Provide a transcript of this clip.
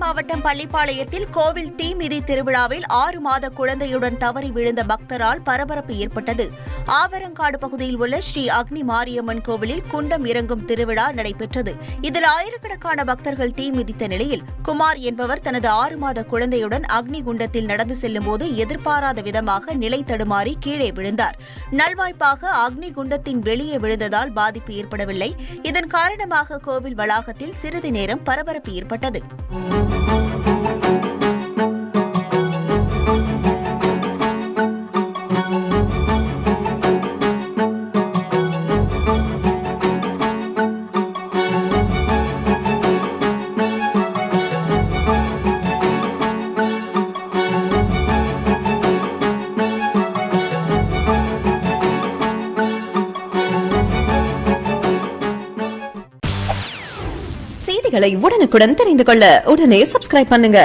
மாவட்டம் பள்ளிப்பாளையத்தில் கோவில் தீமிதி திருவிழாவில் 6 மாத குழந்தையுடன் தவறி விழுந்த பக்தரால் பரபரப்பு ஏற்பட்டது. ஆவரங்காடு பகுதியில் உள்ள ஸ்ரீ அக்னி மாரியம்மன் கோவிலில் குண்டம் இறங்கும் திருவிழா நடைபெற்றது. இதில் ஆயிரக்கணக்கான பக்தர்கள் தீ மிதித்த நிலையில் குமார் என்பவர் தனது 6 மாத குழந்தையுடன் அக்னி குண்டத்தில் நடந்து செல்லும்போது எதிர்பாராத விதமாக நிலை தடுமாறி கீழே விழுந்தார். நல்வாய்ப்பாக அக்னி குண்டத்தின் வெளியே விழுந்ததால் பாதிப்பு ஏற்படவில்லை. இதன் காரணமாக கோவில் வளாகத்தில் சிறிது நேரம் பரபரப்பு ஏற்பட்டது. செய்திகளை உடனுக்குடன் தெரிந்து கொள்ள உடனே சப்ஸ்கிரைப் பண்ணுங்க.